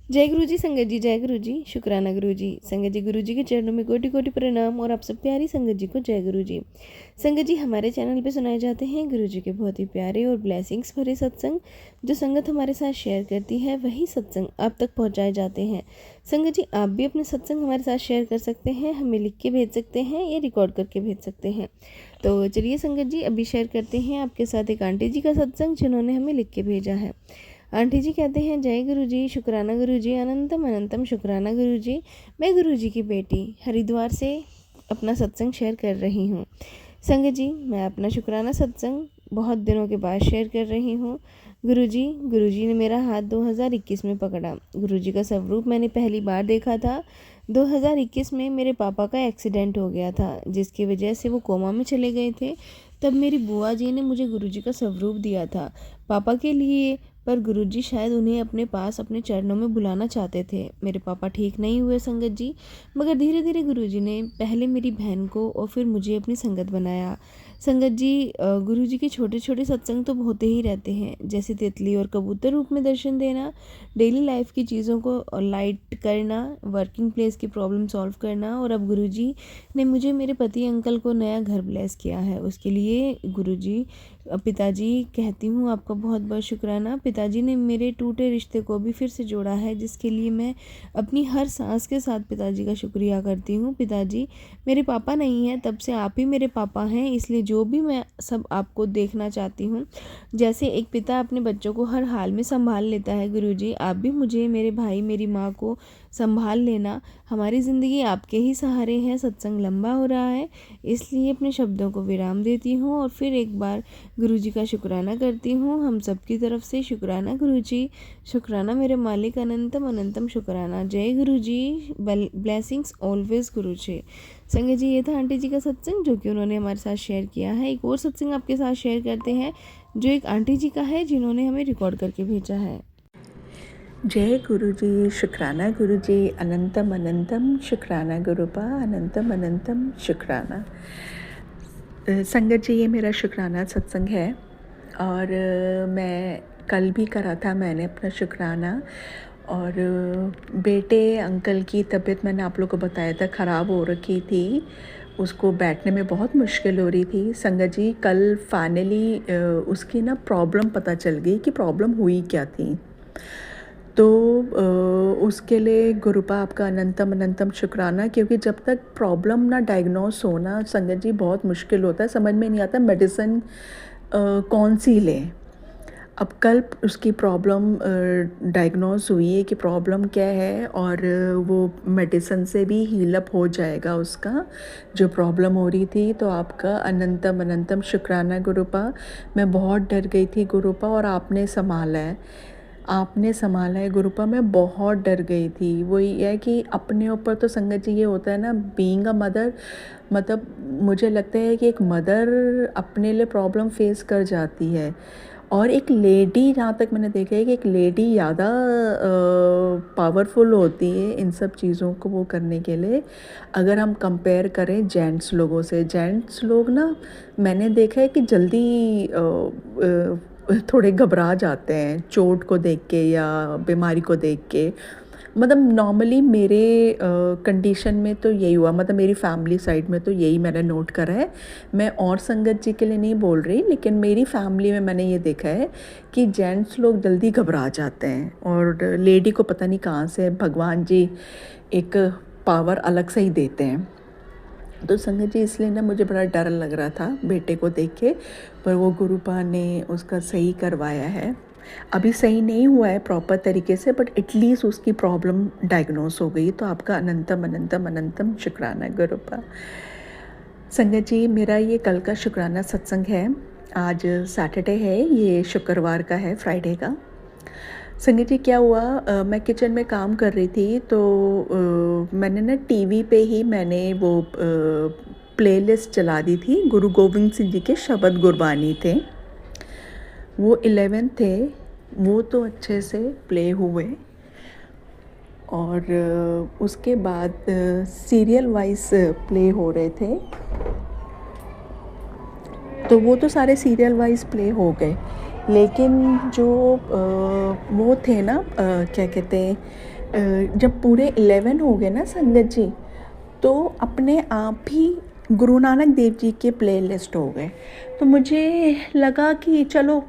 जय गुरु जी संगत जी, जय गुरु जी, शुक्राना गुरु जी। संगत जी, गुरु जी के चरणों में कोटि कोटि प्रणाम और आप सब प्यारी संगत जी को जय गुरु जी। संगत जी, हमारे चैनल पे सुनाए जाते हैं गुरु जी के बहुत ही प्यारे और ब्लेसिंग्स भरे सत्संग। जो संगत हमारे साथ शेयर करती है वही सत्संग आप तक पहुँचाए जाते हैं। संगत जी, आप भी अपने सत्संग हमारे साथ शेयर कर सकते हैं, हमें लिख के भेज सकते हैं या रिकॉर्ड करके भेज सकते हैं। तो चलिए संगत जी, अभी शेयर करते हैं आपके साथ एक आंटी जी का सत्संग जिन्होंने हमें लिख के भेजा है। आंटी जी कहते हैं, जय गुरु जी, शुक्राना गुरु जी, अनंतम अनंतम शुक्राना गुरु जी। मैं गुरु जी की बेटी हरिद्वार से अपना सत्संग शेयर कर रही हूँ। संगत जी, मैं अपना शुक्राना सत्संग बहुत दिनों के बाद शेयर कर रही हूँ। गुरु जी ने मेरा हाथ 2021 में पकड़ा। गुरु जी का स्वरूप मैंने पहली बार देखा था 2021 में। मेरे पापा का एक्सीडेंट हो गया था जिसकी वजह से वो कोमा में चले गए थे। तब मेरी बुआ जी ने मुझे गुरु जी का स्वरूप दिया था पापा के लिए, पर गुरुजी शायद उन्हें अपने पास अपने चरणों में बुलाना चाहते थे। मेरे पापा ठीक नहीं हुए संगत जी, मगर धीरे धीरे गुरुजी ने पहले मेरी बहन को और फिर मुझे अपनी संगत बनाया। संगत जी, गुरुजी के छोटे छोटे सत्संग तो होते ही रहते हैं, जैसे तितली और कबूतर रूप में दर्शन देना, डेली लाइफ की चीज़ों को लाइट करना, वर्किंग प्लेस की प्रॉब्लम सॉल्व करना। और अब गुरुजी ने मुझे मेरे पति अंकल को नया घर ब्लेस किया है, उसके लिए गुरुजी पिताजी कहती हूँ आपका बहुत बहुत शुक्राना। पिताजी ने मेरे टूटे रिश्ते को भी फिर से जोड़ा है, जिसके लिए मैं अपनी हर सांस के साथ पिताजी का शुक्रिया करती हूँ। पिताजी मेरे पापा नहीं हैं, तब से आप ही मेरे पापा हैं, इसलिए जो भी मैं सब आपको देखना चाहती हूँ। जैसे एक पिता अपने बच्चों को हर हाल में संभाल लेता है, गुरुजी आप भी मुझे, मेरे भाई, मेरी माँ को संभाल लेना। हमारी ज़िंदगी आपके ही सहारे है। सत्संग लंबा हो रहा है, इसलिए अपने शब्दों को विराम देती हूँ और फिर एक बार गुरुजी का शुक्राना करती हूँ। हम सब की तरफ से शुक्राना गुरुजी, शुक्राना मेरे मालिक, अनंतम अनंतम शुक्राना। जय गुरुजी, ब्लेसिंग्स ऑलवेज गुरुजी। संगत जी, ये था आंटी जी का सत्संग जो कि उन्होंने हमारे साथ शेयर किया है। एक और सत्संग आपके साथ शेयर करते हैं जो एक आंटी जी का है जिन्होंने हमें रिकॉर्ड करके भेजा है। जय गुरु जी, शुक्राना गुरु जी, अनंतम अनंतम शुक्राना गुरुपा, अनंतम अनंतम शुक्राना। संगत जी, ये मेरा शुक्राना सत्संग है और मैं कल भी करा था मैंने अपना शुक्राना। और बेटे अंकल की तबीयत मैंने आप लोग को बताया था ख़राब हो रखी थी, उसको बैठने में बहुत मुश्किल हो रही थी। संगत जी, कल फाइनली उसकी ना प्रॉब्लम पता चल गई कि प्रॉब्लम हुई क्या थी। तो उसके लिए गुरुपा आपका अनंतम अनंतम शुक्राना, क्योंकि जब तक प्रॉब्लम ना डायग्नोस होना संगत जी बहुत मुश्किल होता है, समझ में नहीं आता मेडिसिन कौन सी लें। अब कल उसकी प्रॉब्लम डायग्नोस हुई है कि प्रॉब्लम क्या है, और वो मेडिसिन से भी हील अप हो जाएगा उसका जो प्रॉब्लम हो रही थी। तो आपका अनंतम अनंतम शुक्राना गुरुपा। मैं बहुत डर गई थी गुरुपा, और आपने संभाला है, आपने संभाला है गुरुपा। मैं बहुत डर गई थी। वही है कि अपने ऊपर तो संगत जी ये होता है ना, बीइंग अ मदर, मतलब मुझे लगता है कि एक मदर अपने लिए प्रॉब्लम फेस कर जाती है, और एक लेडी, जहाँ तक मैंने देखा है कि एक लेडी ज़्यादा पावरफुल होती है इन सब चीज़ों को वो करने के लिए, अगर हम कंपेयर करें जेंट्स लोगों से। जेंट्स लोग ना, मैंने देखा है कि जल्दी थोड़े घबरा जाते हैं चोट को देख के या बीमारी को देख के। मतलब नॉर्मली मेरे कंडीशन में तो यही हुआ, मतलब मेरी फैमिली साइड में तो यही मैंने नोट करा है। मैं और संगत जी के लिए नहीं बोल रही, लेकिन मेरी फैमिली में मैंने ये देखा है कि जेंट्स लोग जल्दी घबरा जाते हैं, और लेडी को पता नहीं कहाँ से भगवान जी एक पावर अलग से ही देते हैं। तो संगत जी, इसलिए ना मुझे बड़ा डर लग रहा था बेटे को देख के, पर वो गुरुपा ने उसका सही करवाया है। अभी सही नहीं हुआ है प्रॉपर तरीके से, बट एटलीस्ट उसकी प्रॉब्लम डायग्नोस हो गई। तो आपका अनंतम अनंतम अनंतम शुक्राना गुरुपा। संगत जी, मेरा ये कल का शुक्राना सत्संग है। आज सैटरडे है, ये शुक्रवार का है, फ्राइडे का। संगत जी, क्या हुआ, मैं किचन में काम कर रही थी, तो मैंने ना टीवी पे ही मैंने वो प्लेलिस्ट चला दी थी। गुरु गोविंद सिंह जी के शब्द गुरबानी थे, वो 11 थे, वो तो अच्छे से प्ले हुए। और उसके बाद सीरियल वाइज प्ले हो रहे थे, तो वो तो सारे सीरियल वाइज प्ले हो गए। लेकिन जो वो थे ना, क्या कहते हैं, जब पूरे 11 हो गए ना संगत जी, तो अपने आप ही गुरु नानक देव जी के प्लेलिस्ट हो गए। तो मुझे लगा कि चलो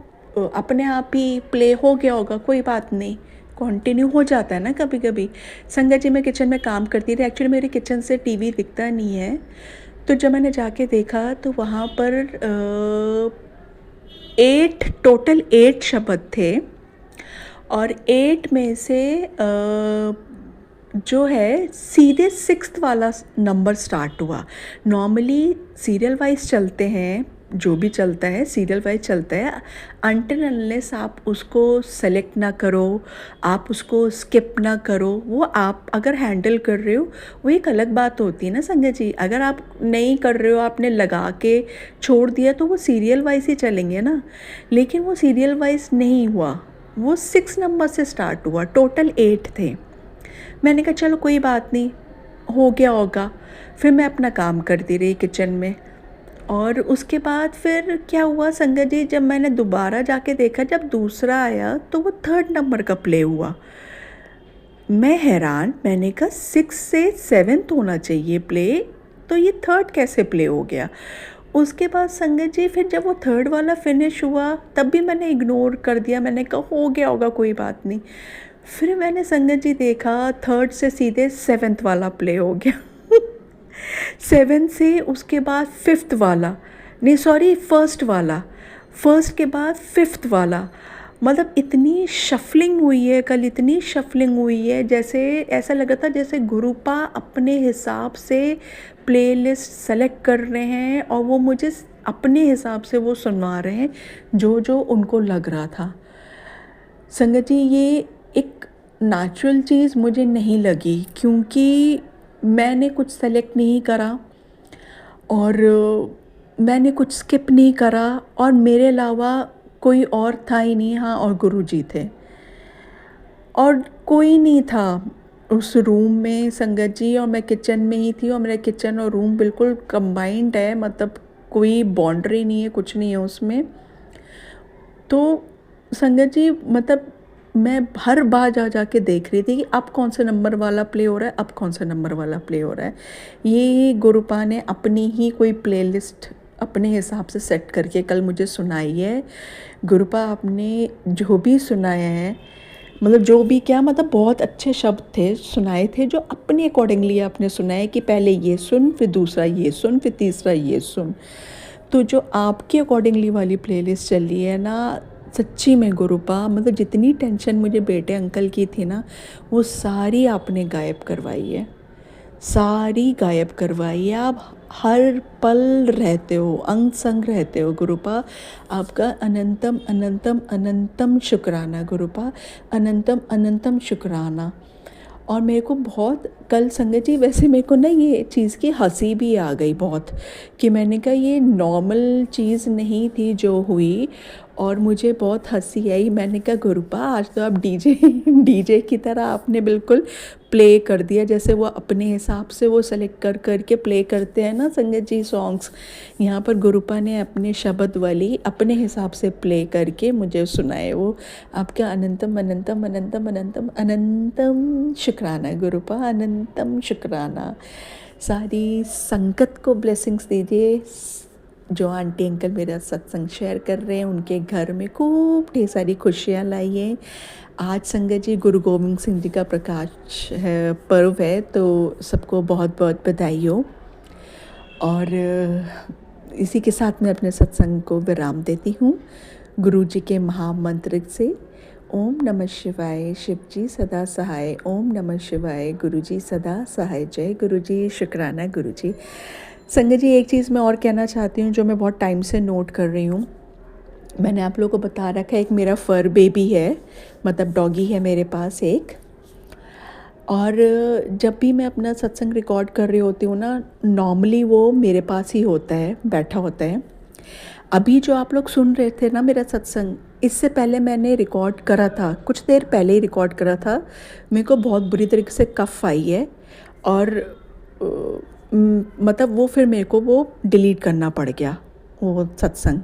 अपने आप ही प्ले हो गया होगा, कोई बात नहीं, कंटिन्यू हो जाता है ना कभी कभी। संगत जी मैं किचन में काम करती थी, एक्चुअली मेरे किचन से टीवी दिखता नहीं है। तो जब मैंने जाके देखा तो वहाँ पर 8 शब्द थे, और 8 में से जो है सीधे 6th वाला नंबर स्टार्ट हुआ। नॉर्मली सीरियल वाइज चलते हैं, जो भी चलता है सीरियल वाइज चलता है, अनटिल अनलेस आप उसको सेलेक्ट ना करो, आप उसको स्किप ना करो, वो आप अगर हैंडल कर रहे हो वो एक अलग बात होती है ना संगत जी। अगर आप नहीं कर रहे हो, आपने लगा के छोड़ दिया, तो वो सीरियल वाइज ही चलेंगे ना। लेकिन वो सीरियल वाइज नहीं हुआ, वो 6 नंबर से स्टार्ट हुआ, टोटल 8 थे। मैंने कहा चलो कोई बात नहीं, हो गया होगा। फिर मैं अपना काम करती रही किचन में। और उसके बाद फिर क्या हुआ संगत जी, जब मैंने दोबारा जाके देखा, जब दूसरा आया तो वो 3rd नंबर का प्ले हुआ। मैं हैरान, मैंने कहा 6 से 7th होना चाहिए प्ले, तो ये 3rd कैसे प्ले हो गया। उसके बाद संगत जी फिर जब वो 3rd वाला फिनिश हुआ, तब भी मैंने इग्नोर कर दिया, मैंने कहा हो गया होगा, कोई बात नहीं। फिर मैंने संगत जी देखा 3rd से सीधे 7th वाला प्ले हो गया। 7 से उसके बाद 5th वाला, नहीं सॉरी 1st वाला, 1st के बाद 5th वाला। मतलब इतनी शफलिंग हुई है कल, इतनी शफलिंग हुई है, जैसे ऐसा लग रहा था जैसे गुरुपा अपने हिसाब से प्लेलिस्ट सेलेक्ट कर रहे हैं और वो मुझे अपने हिसाब से वो सुनवा रहे हैं जो जो उनको लग रहा था। संगत जी ये एक नेचुरल चीज़ मुझे नहीं लगी, क्योंकि मैंने कुछ सेलेक्ट नहीं करा और मैंने कुछ स्किप नहीं करा, और मेरे अलावा कोई और था ही नहीं। हाँ, और गुरुजी थे, और कोई नहीं था उस रूम में संगत जी, और मैं किचन में ही थी, और मेरा किचन और रूम बिल्कुल कंबाइंड है, मतलब कोई बाउंड्री नहीं है, कुछ नहीं है उसमें। तो संगत जी मतलब मैं हर बार जा जा के देख रही थी कि अब कौन सा नंबर वाला प्ले हो रहा है, अब कौन सा नंबर वाला प्ले हो रहा है। ये गुरुपा ने अपनी ही कोई प्लेलिस्ट अपने हिसाब से सेट करके कल मुझे सुनाई है। गुरुपा आपने जो भी सुनाया है, मतलब जो भी क्या, मतलब बहुत अच्छे शब्द थे सुनाए थे, जो अपने अकॉर्डिंगली आपने सुनाए कि पहले ये सुन, फिर दूसरा ये सुन, फिर तीसरा ये सुन। तो जो आपके अकॉर्डिंगली वाली प्लेलिस्ट चली है ना, सच्ची में गुरुपा, मतलब जितनी टेंशन मुझे बेटे अंकल की थी ना, वो सारी आपने गायब करवाई है, सारी गायब करवाई है। आप हर पल रहते हो, अंग संग रहते हो गुरुपा। आपका अनंतम अनंतम अनंतम शुक्राना गुरुपा, अनंतम अनंतम शुक्राना। और मेरे को बहुत कल संगत जी, वैसे मेरे को ना ये चीज़ की हंसी भी आ गई बहुत, कि मैंने कहा ये नॉर्मल चीज़ नहीं थी जो हुई, और मुझे बहुत हंसी आई। मैंने कहा गुरुपा आज तो आप डीजे डीजे की तरह आपने बिल्कुल प्ले कर दिया, जैसे वो अपने हिसाब से वो सेलेक्ट कर करके प्ले करते हैं ना संगत जी सॉन्ग्स। यहाँ पर गुरुपा ने अपने शब्द वाली अपने हिसाब से प्ले करके मुझे सुनाए। वो आपका अनंतम अनंतम अनंतम अनंतम अनंतम शुक्राना गुरुपा, अनंतम शुक्राना। सारी संगत को ब्लेसिंग्स दीजिए। जो आंटी अंकल मेरा सत्संग शेयर कर रहे हैं, उनके घर में खूब ढेर सारी खुशियाँ लाइए। आज संगत जी गुरु गोविंद सिंह जी का प्रकाश है, पर्व है, तो सबको बहुत बहुत बधाई हो। और इसी के साथ मैं अपने सत्संग को विराम देती हूँ गुरु जी के महामंत्र से। ओम नमः शिवाय, शिव जी सदा सहाय। ओम नमः शिवाय, गुरु जी सदा सहाय। जय गुरु जी, शुक्राना गुरु जी। संगत जी एक चीज़ मैं और कहना चाहती हूँ, जो मैं बहुत टाइम से नोट कर रही हूँ। मैंने आप लोगों को बता रखा है, एक मेरा फर बेबी है, मतलब डॉगी है मेरे पास एक। और जब भी मैं अपना सत्संग रिकॉर्ड कर रही होती हूँ ना, नॉर्मली वो मेरे पास ही होता है, बैठा होता है। अभी जो आप लोग सुन रहे थे ना मेरा सत्संग, इससे पहले मैंने रिकॉर्ड करा था, कुछ देर पहले ही रिकॉर्ड करा था। मेरे को बहुत बुरी तरीके से कफ आई है, और मतलब वो फिर मेरे को वो डिलीट करना पड़ गया वो सत्संग।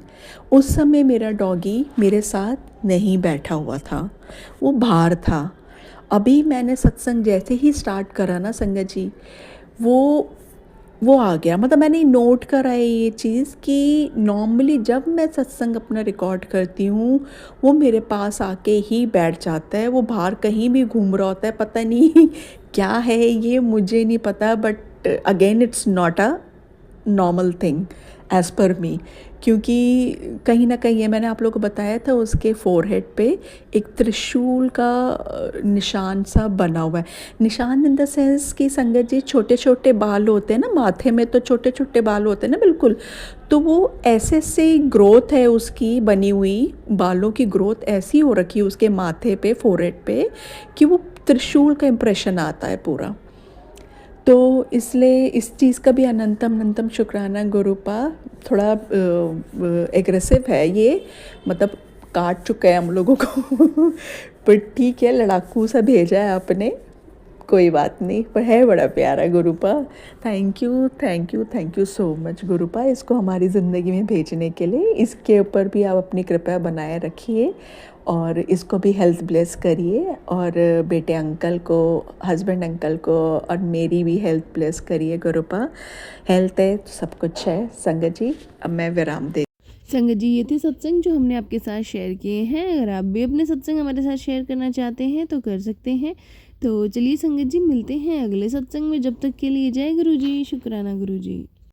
उस समय मेरा डॉगी मेरे साथ नहीं बैठा हुआ था, वो बाहर था। अभी मैंने सत्संग जैसे ही स्टार्ट करा ना संगत जी, वो आ गया। मतलब मैंने नोट करा है ये चीज़ कि नॉर्मली जब मैं सत्संग अपना रिकॉर्ड करती हूँ, वो मेरे पास आके ही बैठ जाता है। वो बाहर कहीं भी घूम रहा होता है, पता नहीं क्या है ये, मुझे नहीं पता, but again it's not a normal thing as per me, क्योंकि कहीं ना कहीं ये मैंने आप लोगों को बताया था, उसके फोरहेड पे एक त्रिशूल का निशान सा बना हुआ है। निशान इन द सेंस कि संगत जी छोटे छोटे बाल होते हैं ना माथे में, तो छोटे छोटे बाल होते हैं ना बिल्कुल, तो वो ऐसे से ग्रोथ है उसकी बनी हुई, बालों की ग्रोथ ऐसी हो रखी है उसके माथे पे, फोरहेड पे, कि वो त्रिशूल का इम्प्रेशन आता है पूरा। तो इसलिए इस चीज़ का भी अनंतम अनंतम शुक्राना गुरुपा। थोड़ा एग्रेसिव है ये, मतलब काट चुका है हम लोगों को पर ठीक है, लड़ाकू सा भेजा है आपने, कोई बात नहीं, पर है बड़ा प्यारा गुरुपा। Thank you thank you thank you so much गुरुपा, इसको हमारी ज़िंदगी में भेजने के लिए। इसके ऊपर भी आप अपनी कृपा बनाए रखिए और इसको भी हेल्थ ब्लेस करिए, और बेटे अंकल को, हस्बैंड अंकल को, और मेरी भी हेल्थ ब्लेस करिए गुरुपा। हेल्थ है तो सब कुछ है संगत जी। अब मैं विराम दे। संगत जी, ये थे सत्संग जो हमने आपके साथ शेयर किए हैं। अगर आप भी अपने सत्संग हमारे साथ शेयर करना चाहते हैं तो कर सकते हैं। तो चलिए संगत जी, मिलते हैं अगले सत्संग में। जब तक के लिए जय गुरु जी, शुक्राना गुरु जी।